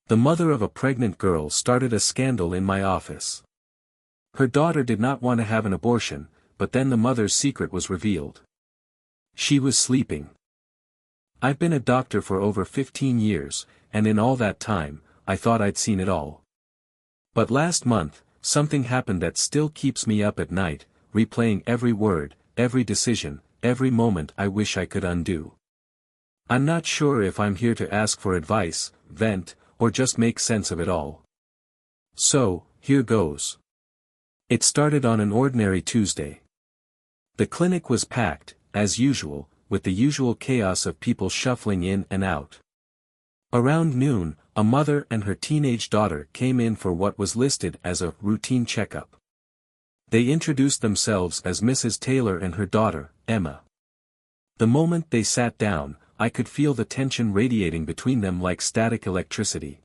The mother of a pregnant girl started a scandal in my office. Her daughter did not want to have an abortion, but then the mother's secret was revealed. She was sleeping. I've been a doctor for over 15 years, and in all that time, I thought I'd seen it all. But last month, something happened that still keeps me up at night, replaying every word, every decision, every moment I wish I could undo. I'm not sure if I'm here to ask for advice, vent, or just make sense of it all. So, here goes. It started on an ordinary Tuesday. The clinic was packed, as usual, with the usual chaos of people shuffling in and out. Around noon, a mother and her teenage daughter came in for what was listed as a routine checkup. They introduced themselves as Mrs. Taylor and her daughter, Emma. The moment they sat down, I could feel the tension radiating between them like static electricity.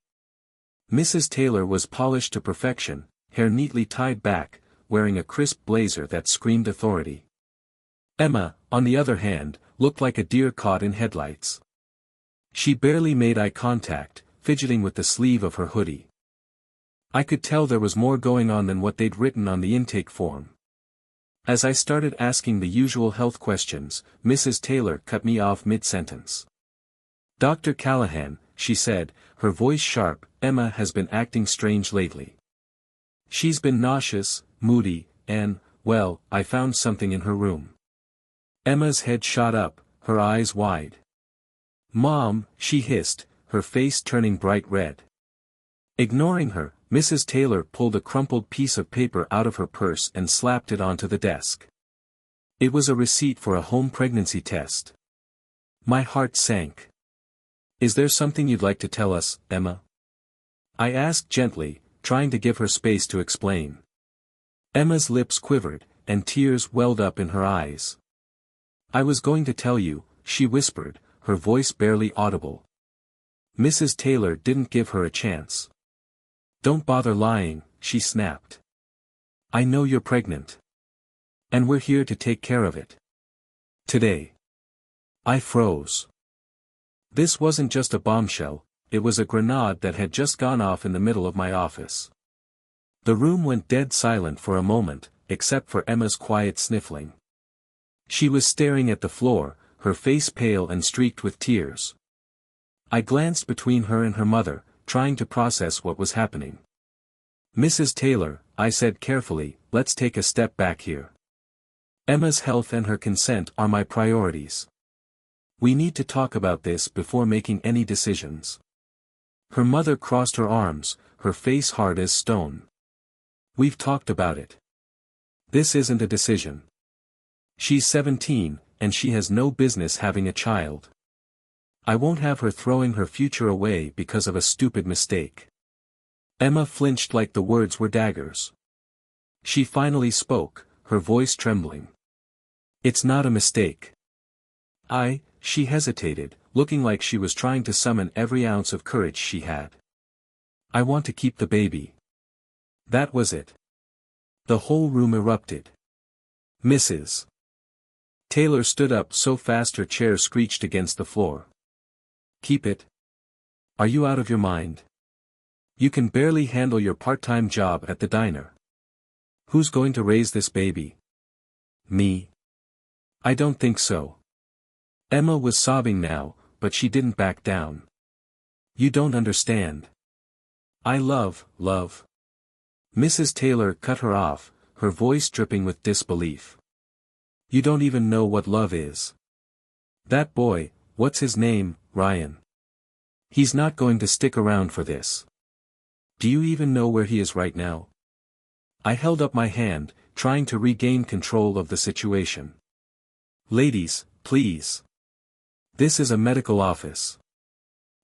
Mrs. Taylor was polished to perfection, hair neatly tied back, wearing a crisp blazer that screamed authority. Emma, on the other hand, looked like a deer caught in headlights. She barely made eye contact, fidgeting with the sleeve of her hoodie. I could tell there was more going on than what they'd written on the intake form. As I started asking the usual health questions, Mrs. Taylor cut me off mid-sentence. "Dr. Callahan," she said, her voice sharp, "Emma has been acting strange lately. She's been nauseous, moody, and, well, I found something in her room." Emma's head shot up, her eyes wide. "Mom," she hissed, her face turning bright red. Ignoring her, Mrs. Taylor pulled a crumpled piece of paper out of her purse and slapped it onto the desk. It was a receipt for a home pregnancy test. My heart sank. "Is there something you'd like to tell us, Emma?" I asked gently, trying to give her space to explain. Emma's lips quivered, and tears welled up in her eyes. "I was going to tell you," she whispered, her voice barely audible. Mrs. Taylor didn't give her a chance. "Don't bother lying," she snapped. "I know you're pregnant. And we're here to take care of it. Today." I froze. This wasn't just a bombshell, it was a grenade that had just gone off in the middle of my office. The room went dead silent for a moment, except for Emma's quiet sniffling. She was staring at the floor, her face pale and streaked with tears. I glanced between her and her mother, trying to process what was happening. "Mrs. Taylor," I said carefully, "let's take a step back here. Emma's health and her consent are my priorities. We need to talk about this before making any decisions." Her mother crossed her arms, her face hard as stone. "We've talked about it. This isn't a decision. She's 17, and she has no business having a child. I won't have her throwing her future away because of a stupid mistake." Emma flinched like the words were daggers. She finally spoke, her voice trembling. "It's not a mistake. She hesitated, looking like she was trying to summon every ounce of courage she had. "I want to keep the baby." That was it. The whole room erupted. Mrs. Taylor stood up so fast her chair screeched against the floor. "Keep it? Are you out of your mind? You can barely handle your part-time job at the diner. Who's going to raise this baby? Me? I don't think so." Emma was sobbing now, but she didn't back down. "You don't understand. I love." Mrs. Taylor cut her off, her voice dripping with disbelief. "You don't even know what love is. That boy, what's his name, Ryan? He's not going to stick around for this. Do you even know where he is right now?" I held up my hand, trying to regain control of the situation. "Ladies, please. This is a medical office.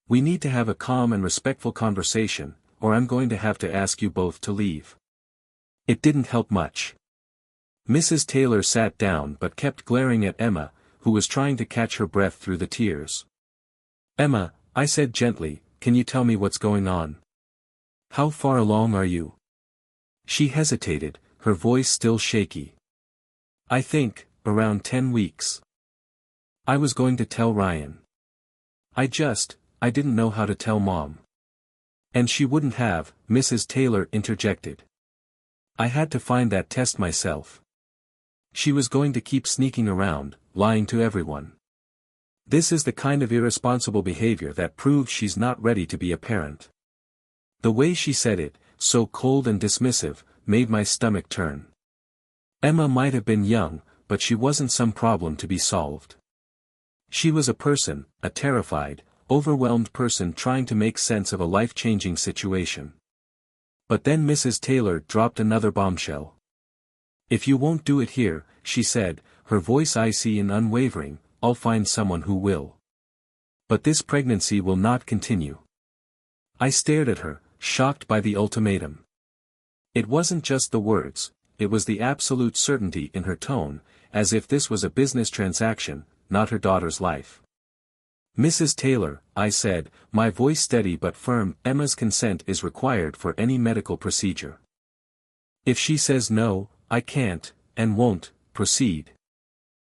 We need to have a calm and respectful conversation, or I'm going to have to ask you both to leave." It didn't help much. Mrs. Taylor sat down but kept glaring at Emma, who was trying to catch her breath through the tears. "Emma," I said gently, "can you tell me what's going on? How far along are you?" She hesitated, her voice still shaky. "I think, around 10 weeks. I was going to tell Ryan. I didn't know how to tell Mom." And she wouldn't have, Mrs. Taylor interjected. I had to find that test myself. She was going to keep sneaking around, lying to everyone. This is the kind of irresponsible behavior that proves she's not ready to be a parent. The way she said it, so cold and dismissive, made my stomach turn. Emma might have been young, but she wasn't some problem to be solved. She was a person, a terrified, overwhelmed person trying to make sense of a life-changing situation. But then Mrs. Taylor dropped another bombshell. If you won't do it here, she said, her voice icy and unwavering, I'll find someone who will. But this pregnancy will not continue. I stared at her, shocked by the ultimatum. It wasn't just the words, it was the absolute certainty in her tone, as if this was a business transaction, not her daughter's life. Mrs. Taylor, I said, my voice steady but firm, Emma's consent is required for any medical procedure. If she says no, I can't, and won't, proceed.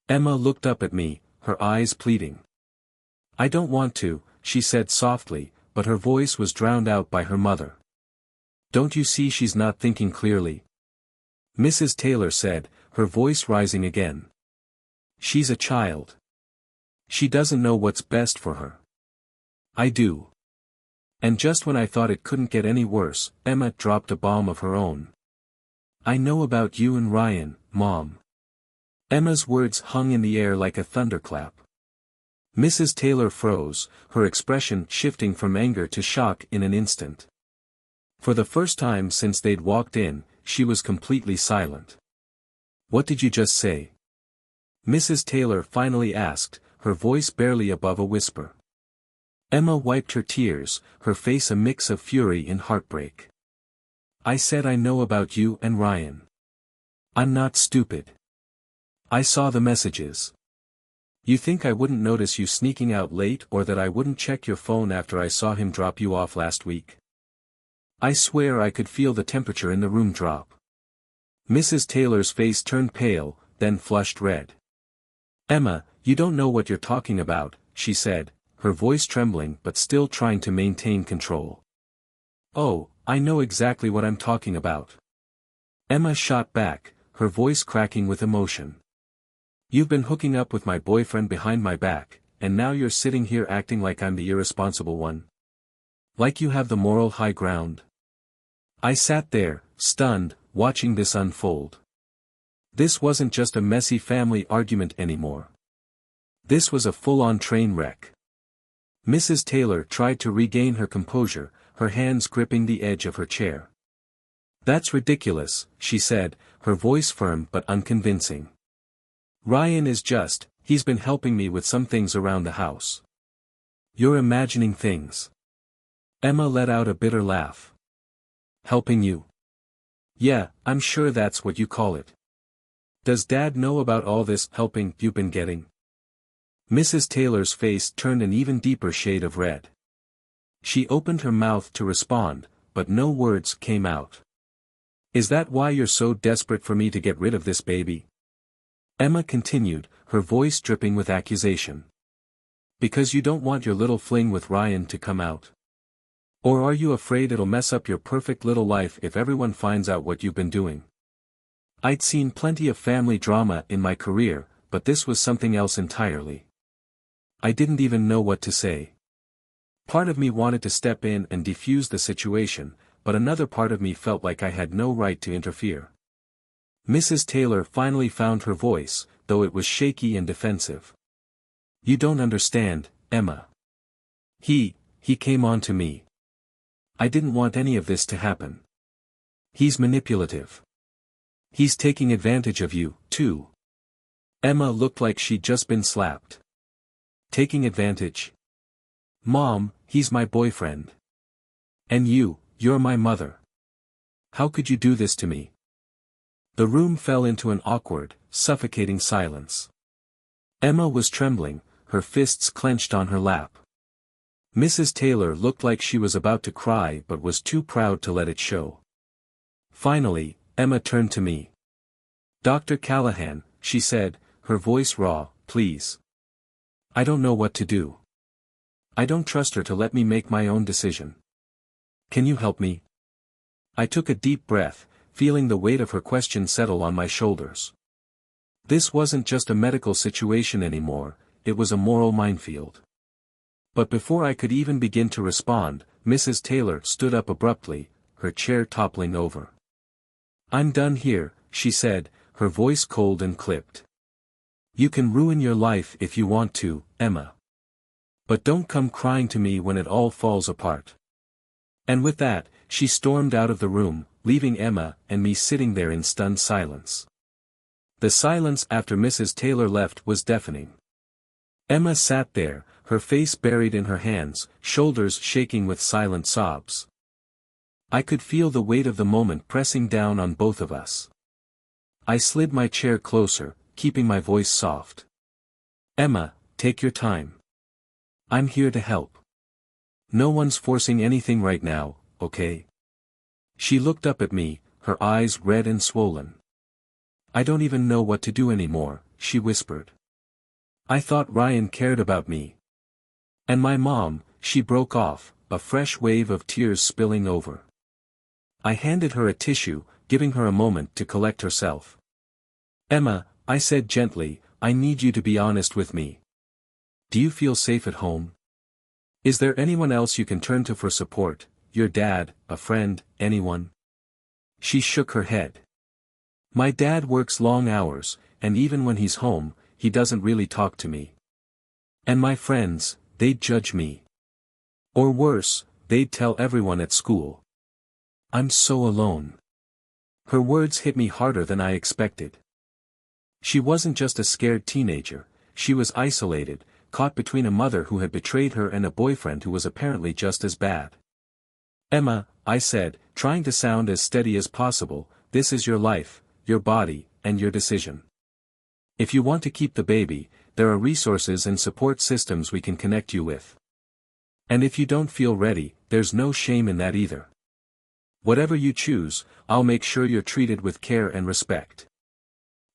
Emma looked up at me, her eyes pleading. I don't want to, she said softly, but her voice was drowned out by her mother. Don't you see she's not thinking clearly? Mrs. Taylor said, her voice rising again. She's a child. She doesn't know what's best for her. I do. And just when I thought it couldn't get any worse, Emma dropped a bomb of her own. I know about you and Ryan, Mom. Emma's words hung in the air like a thunderclap. Mrs. Taylor froze, her expression shifting from anger to shock in an instant. For the first time since they'd walked in, she was completely silent. What did you just say? Mrs. Taylor finally asked, her voice barely above a whisper. Emma wiped her tears, her face a mix of fury and heartbreak. I said I know about you and Ryan. I'm not stupid. I saw the messages. You think I wouldn't notice you sneaking out late or that I wouldn't check your phone after I saw him drop you off last week? I swear I could feel the temperature in the room drop. Mrs. Taylor's face turned pale, then flushed red. Emma, you don't know what you're talking about, she said, her voice trembling but still trying to maintain control. Oh, I know exactly what I'm talking about. Emma shot back, her voice cracking with emotion. You've been hooking up with my boyfriend behind my back, and now you're sitting here acting like I'm the irresponsible one. Like you have the moral high ground. I sat there, stunned, watching this unfold. This wasn't just a messy family argument anymore. This was a full-on train wreck. Mrs. Taylor tried to regain her composure, her hands gripping the edge of her chair. That's ridiculous, she said, her voice firm but unconvincing. Ryan is just, he's been helping me with some things around the house. You're imagining things. Emma let out a bitter laugh. Helping you? Yeah, I'm sure that's what you call it. Does Dad know about all this helping you've been getting? Mrs. Taylor's face turned an even deeper shade of red. She opened her mouth to respond, but no words came out. Is that why you're so desperate for me to get rid of this baby? Emma continued, her voice dripping with accusation. Because you don't want your little fling with Ryan to come out? Or are you afraid it'll mess up your perfect little life if everyone finds out what you've been doing? I'd seen plenty of family drama in my career, but this was something else entirely. I didn't even know what to say. Part of me wanted to step in and defuse the situation, but another part of me felt like I had no right to interfere. Mrs. Taylor finally found her voice, though it was shaky and defensive. You don't understand, Emma. He came on to me. I didn't want any of this to happen. He's manipulative. He's taking advantage of you, too. Emma looked like she'd just been slapped. Taking advantage? Mom, he's my boyfriend. And you're my mother. How could you do this to me? The room fell into an awkward, suffocating silence. Emma was trembling, her fists clenched on her lap. Mrs. Taylor looked like she was about to cry but was too proud to let it show. Finally, Emma turned to me. Dr. Callahan, she said, her voice raw, please. I don't know what to do. I don't trust her to let me make my own decision. Can you help me? I took a deep breath, feeling the weight of her question settle on my shoulders. This wasn't just a medical situation anymore, it was a moral minefield. But before I could even begin to respond, Mrs. Taylor stood up abruptly, her chair toppling over. "I'm done here," she said, her voice cold and clipped. "You can ruin your life if you want to, Emma. But don't come crying to me when it all falls apart." And with that, she stormed out of the room, leaving Emma and me sitting there in stunned silence. The silence after Mrs. Taylor left was deafening. Emma sat there, her face buried in her hands, shoulders shaking with silent sobs. I could feel the weight of the moment pressing down on both of us. I slid my chair closer, keeping my voice soft. "Emma, take your time. I'm here to help. No one's forcing anything right now, okay?" She looked up at me, her eyes red and swollen. "I don't even know what to do anymore," she whispered. "I thought Ryan cared about me. And my mom," she broke off, a fresh wave of tears spilling over. I handed her a tissue, giving her a moment to collect herself. "Emma," I said gently, "I need you to be honest with me. Do you feel safe at home? Is there anyone else you can turn to for support, your dad, a friend, anyone?" She shook her head. "My dad works long hours, and even when he's home, he doesn't really talk to me. And my friends, they'd judge me. Or worse, they'd tell everyone at school. I'm so alone." Her words hit me harder than I expected. She wasn't just a scared teenager, she was isolated, caught between a mother who had betrayed her and a boyfriend who was apparently just as bad. "Emma," I said, trying to sound as steady as possible, "this is your life, your body, and your decision. If you want to keep the baby, there are resources and support systems we can connect you with. And if you don't feel ready, there's no shame in that either. Whatever you choose, I'll make sure you're treated with care and respect.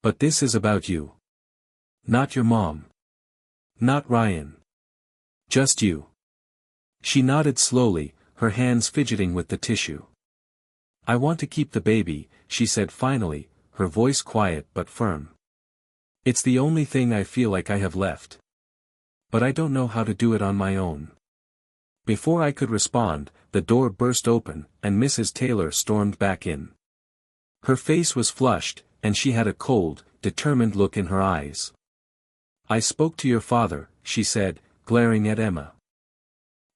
But this is about you. Not your mom. Not Ryan. Just you." She nodded slowly, her hands fidgeting with the tissue. "I want to keep the baby," she said finally, her voice quiet but firm. "It's the only thing I feel like I have left. But I don't know how to do it on my own." Before I could respond, the door burst open, and Mrs. Taylor stormed back in. Her face was flushed, and she had a cold, determined look in her eyes. "I spoke to your father," she said, glaring at Emma.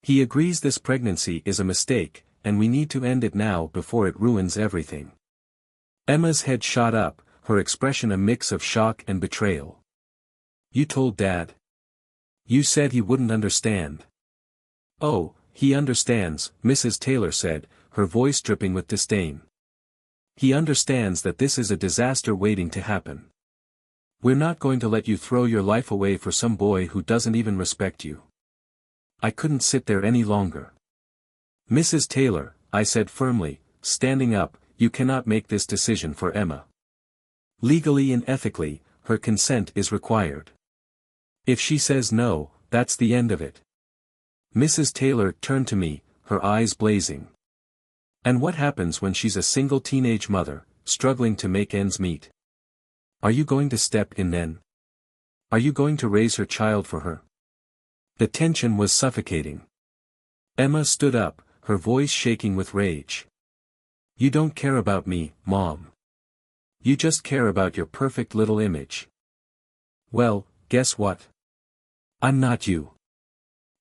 "He agrees this pregnancy is a mistake, and we need to end it now before it ruins everything." Emma's head shot up, her expression a mix of shock and betrayal. "You told Dad? You said he wouldn't understand." "Oh, he understands," Mrs. Taylor said, her voice dripping with disdain. "He understands that this is a disaster waiting to happen. We're not going to let you throw your life away for some boy who doesn't even respect you." I couldn't sit there any longer. "Mrs. Taylor," I said firmly, standing up, "you cannot make this decision for Emma. Legally and ethically, her consent is required. If she says no, that's the end of it." Mrs. Taylor turned to me, her eyes blazing. "And what happens when she's a single teenage mother, struggling to make ends meet? Are you going to step in then? Are you going to raise her child for her?" The tension was suffocating. Emma stood up, her voice shaking with rage. "You don't care about me, Mom. You just care about your perfect little image. Well, guess what? I'm not you.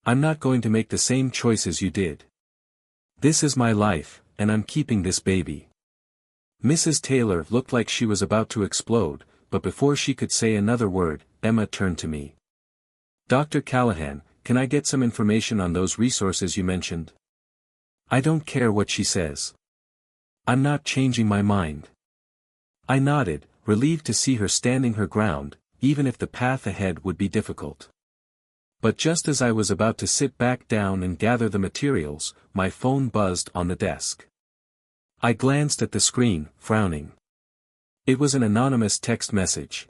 I'm not going to make the same choices you did. This is my life, and I'm keeping this baby." Mrs. Taylor looked like she was about to explode, but before she could say another word, Emma turned to me. "Dr. Callahan, can I get some information on those resources you mentioned?" "I don't care what she says. I'm not changing my mind." I nodded, relieved to see her standing her ground, even if the path ahead would be difficult. But just as I was about to sit back down and gather the materials, my phone buzzed on the desk. I glanced at the screen, frowning. It was an anonymous text message.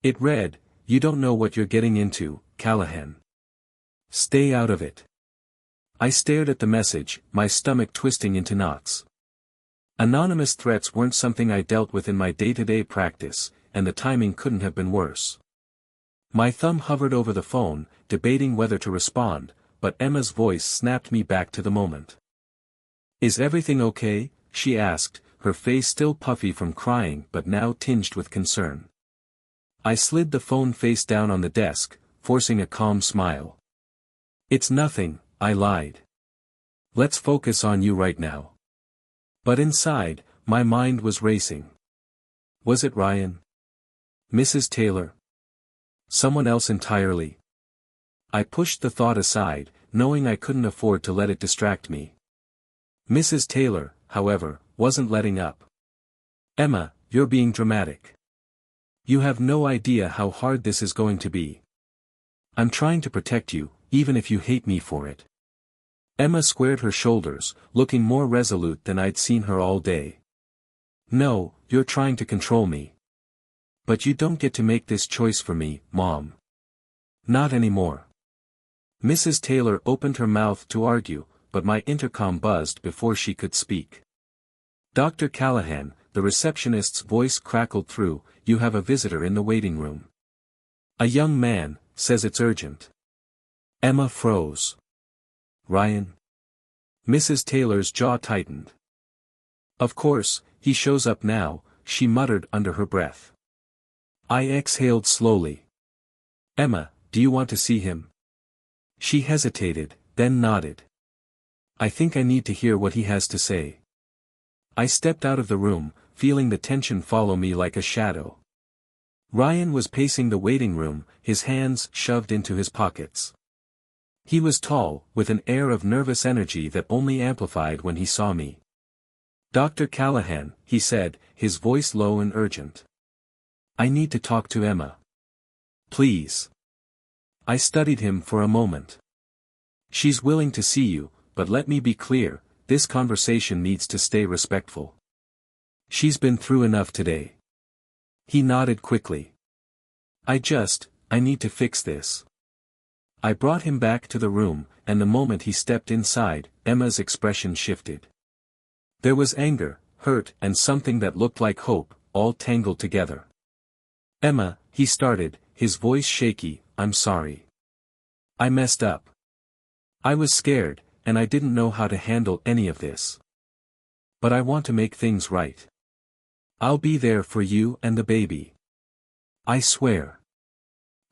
It read, "You don't know what you're getting into, Callahan. Stay out of it." I stared at the message, my stomach twisting into knots. Anonymous threats weren't something I dealt with in my day-to-day practice, and the timing couldn't have been worse. My thumb hovered over the phone, debating whether to respond, but Emma's voice snapped me back to the moment. "Is everything okay?" she asked, her face still puffy from crying but now tinged with concern. I slid the phone face down on the desk, forcing a calm smile. "It's nothing," I lied. "Let's focus on you right now." But inside, my mind was racing. Was it Ryan? Mrs. Taylor? Someone else entirely? I pushed the thought aside, knowing I couldn't afford to let it distract me. Mrs. Taylor, however, wasn't letting up. "Emma, you're being dramatic. You have no idea how hard this is going to be. I'm trying to protect you, even if you hate me for it." Emma squared her shoulders, looking more resolute than I'd seen her all day. "No, you're trying to control me. But you don't get to make this choice for me, Mom. Not anymore." Mrs. Taylor opened her mouth to argue, but my intercom buzzed before she could speak. "Dr. Callahan," the receptionist's voice crackled through, "you have a visitor in the waiting room. A young man, says it's urgent." Emma froze. "Ryan?" Mrs. Taylor's jaw tightened. "Of course, he shows up now," she muttered under her breath. I exhaled slowly. "Emma, do you want to see him?" She hesitated, then nodded. "I think I need to hear what he has to say." I stepped out of the room, feeling the tension follow me like a shadow. Ryan was pacing the waiting room, his hands shoved into his pockets. He was tall, with an air of nervous energy that only amplified when he saw me. "Dr. Callahan," he said, his voice low and urgent. "I need to talk to Emma. Please." I studied him for a moment. "She's willing to see you, but let me be clear, this conversation needs to stay respectful. She's been through enough today." He nodded quickly. I need to fix this." I brought him back to the room, and the moment he stepped inside, Emma's expression shifted. There was anger, hurt, and something that looked like hope, all tangled together. "Emma," he started, his voice shaky, "I'm sorry. I messed up. I was scared, and I didn't know how to handle any of this. But I want to make things right. I'll be there for you and the baby. I swear."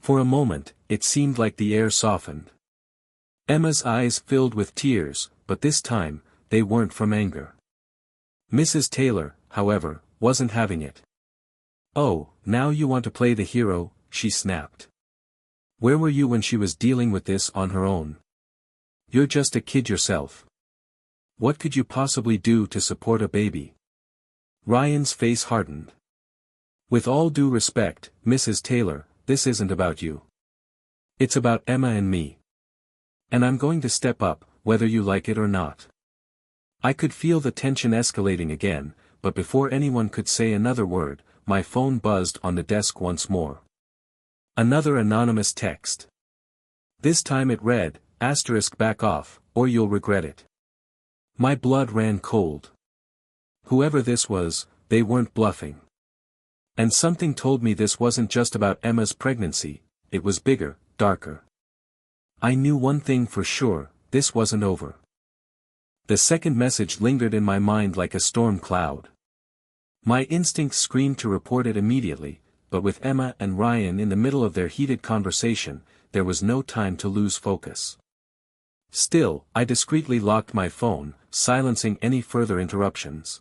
For a moment, it seemed like the air softened. Emma's eyes filled with tears, but this time, they weren't from anger. Mrs. Taylor, however, wasn't having it. "Oh, now you want to play the hero," she snapped. "Where were you when she was dealing with this on her own? You're just a kid yourself. What could you possibly do to support a baby?" Ryan's face hardened. "With all due respect, Mrs. Taylor, this isn't about you. It's about Emma and me. And I'm going to step up, whether you like it or not." I could feel the tension escalating again, but before anyone could say another word, my phone buzzed on the desk once more. Another anonymous text. This time it read, "back off, or you'll regret it." My blood ran cold. Whoever this was, they weren't bluffing. And something told me this wasn't just about Emma's pregnancy, it was bigger, darker. I knew one thing for sure, this wasn't over. The second message lingered in my mind like a storm cloud. My instincts screamed to report it immediately, but with Emma and Ryan in the middle of their heated conversation, there was no time to lose focus. Still, I discreetly locked my phone, silencing any further interruptions.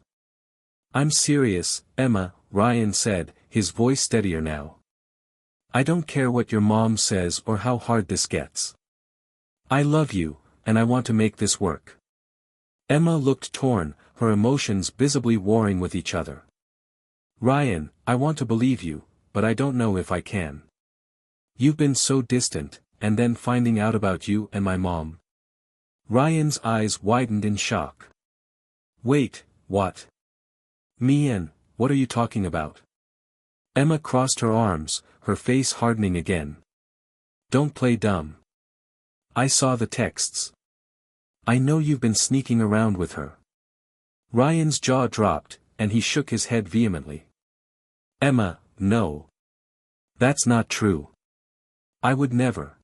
"I'm serious, Emma," Ryan said, his voice steadier now. "I don't care what your mom says or how hard this gets. I love you, and I want to make this work." Emma looked torn, her emotions visibly warring with each other. "Ryan, I want to believe you, but I don't know if I can. You've been so distant, and then finding out about you and my mom." Ryan's eyes widened in shock. "Wait, what? Me and, what are you talking about?" Emma crossed her arms, her face hardening again. "Don't play dumb. I saw the texts. I know you've been sneaking around with her. Ryan's jaw dropped, and he shook his head vehemently. Emma, no. That's not true. I would never.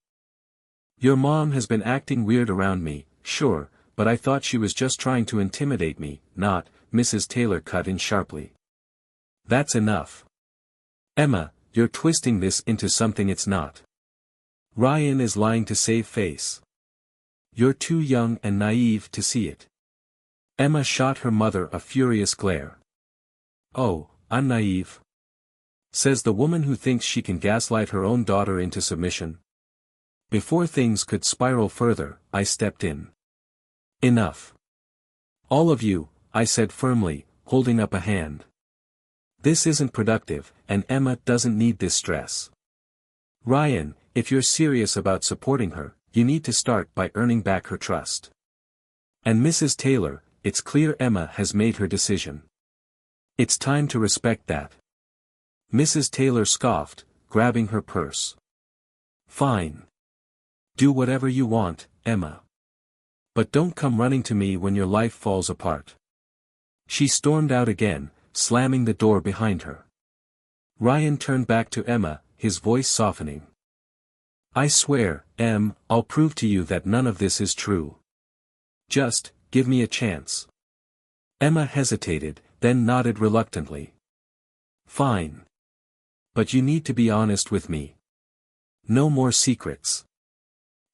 Your mom has been acting weird around me, sure, but I thought she was just trying to intimidate me, not. Mrs. Taylor cut in sharply. That's enough. Emma, you're twisting this into something it's not. Ryan is lying to save face. You're too young and naive to see it. Emma shot her mother a furious glare. Oh, I'm naive? Says the woman who thinks she can gaslight her own daughter into submission. Before things could spiral further, I stepped in. Enough. All of you, I said firmly, holding up a hand. This isn't productive, and Emma doesn't need this stress. Ryan, if you're serious about supporting her, you need to start by earning back her trust. And Mrs. Taylor, it's clear Emma has made her decision. It's time to respect that. Mrs. Taylor scoffed, grabbing her purse. Fine. Do whatever you want, Emma. But don't come running to me when your life falls apart. She stormed out again, slamming the door behind her. Ryan turned back to Emma, his voice softening. I swear, Em, I'll prove to you that none of this is true. Just, give me a chance. Emma hesitated, then nodded reluctantly. Fine. But you need to be honest with me. No more secrets.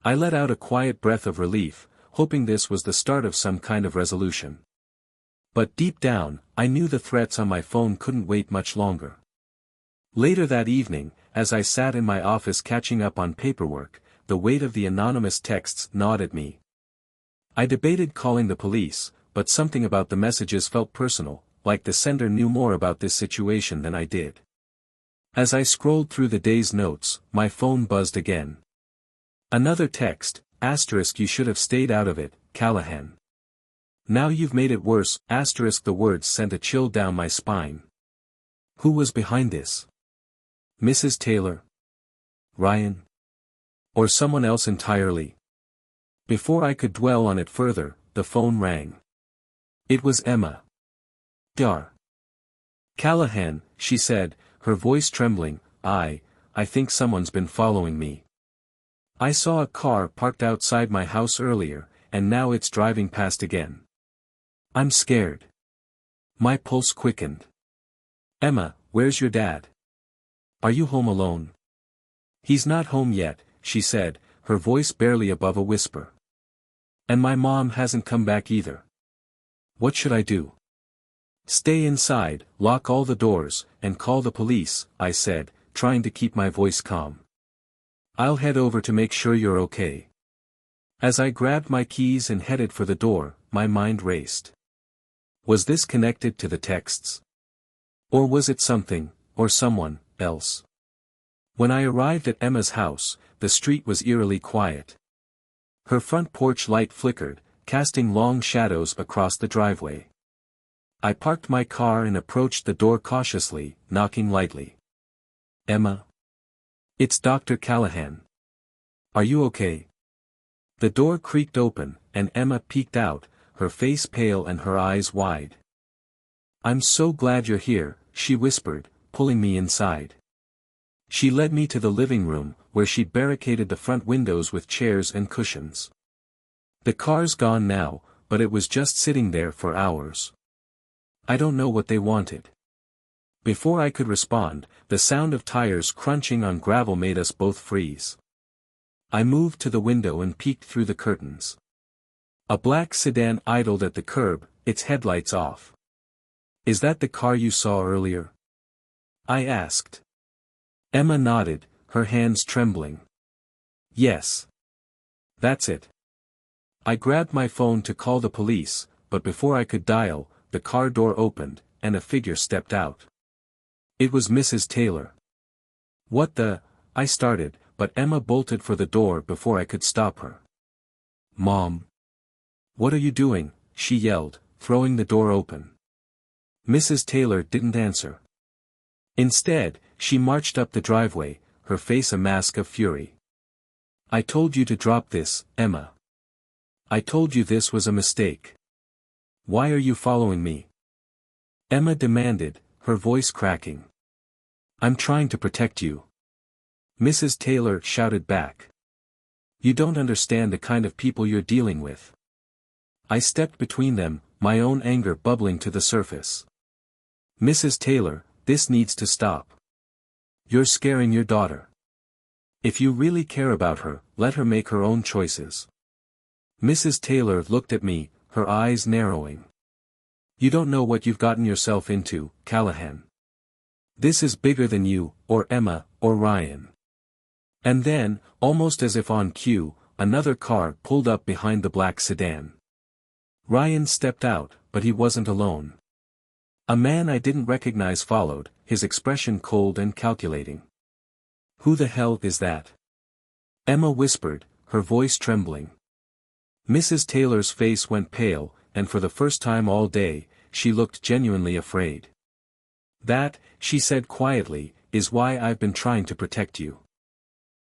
I let out a quiet breath of relief, hoping this was the start of some kind of resolution. But deep down, I knew the threats on my phone couldn't wait much longer. Later that evening, as I sat in my office catching up on paperwork, the weight of the anonymous texts gnawed at me. I debated calling the police, but something about the messages felt personal, like the sender knew more about this situation than I did. As I scrolled through the day's notes, my phone buzzed again. Another text, asterisk you should have stayed out of it, Callahan. Now you've made it worse, asterisk the words sent a chill down my spine. Who was behind this? Mrs. Taylor? Ryan? Or someone else entirely? Before I could dwell on it further, the phone rang. It was Emma. Dar. Callahan, she said, her voice trembling, I think someone's been following me. I saw a car parked outside my house earlier, and now it's driving past again. I'm scared. My pulse quickened. Emma, where's your dad? Are you home alone? He's not home yet, she said, her voice barely above a whisper. And my mom hasn't come back either. What should I do? Stay inside, lock all the doors, and call the police, I said, trying to keep my voice calm. I'll head over to make sure you're okay. As I grabbed my keys and headed for the door, my mind raced. Was this connected to the texts? Or was it something, or someone, else? When I arrived at Emma's house, the street was eerily quiet. Her front porch light flickered, casting long shadows across the driveway. I parked my car and approached the door cautiously, knocking lightly. Emma? It's Dr. Callahan. Are you okay? The door creaked open, and Emma peeked out, her face pale and her eyes wide. I'm so glad you're here, she whispered, pulling me inside. She led me to the living room, where she'd barricaded the front windows with chairs and cushions. The car's gone now, but it was just sitting there for hours. I don't know what they wanted. Before I could respond, the sound of tires crunching on gravel made us both freeze. I moved to the window and peeked through the curtains. A black sedan idled at the curb, its headlights off. Is that the car you saw earlier? I asked. Emma nodded, her hands trembling. Yes. That's it. I grabbed my phone to call the police, but before I could dial, the car door opened, and a figure stepped out. It was Mrs. Taylor. What the? I started, but Emma bolted for the door before I could stop her. Mom. What are you doing? She yelled, throwing the door open. Mrs. Taylor didn't answer. Instead, she marched up the driveway, her face a mask of fury. I told you to drop this, Emma. I told you this was a mistake. Why are you following me? Emma demanded, her voice cracking. I'm trying to protect you. Mrs. Taylor shouted back. You don't understand the kind of people you're dealing with. I stepped between them, my own anger bubbling to the surface. Mrs. Taylor, this needs to stop. You're scaring your daughter. If you really care about her, let her make her own choices. Mrs. Taylor looked at me, her eyes narrowing. You don't know what you've gotten yourself into, Callahan. This is bigger than you, or Emma, or Ryan. And then, almost as if on cue, another car pulled up behind the black sedan. Ryan stepped out, but he wasn't alone. A man I didn't recognize followed, his expression cold and calculating. Who the hell is that? Emma whispered, her voice trembling. Mrs. Taylor's face went pale, and for the first time all day, she looked genuinely afraid. That, she said quietly, is why I've been trying to protect you.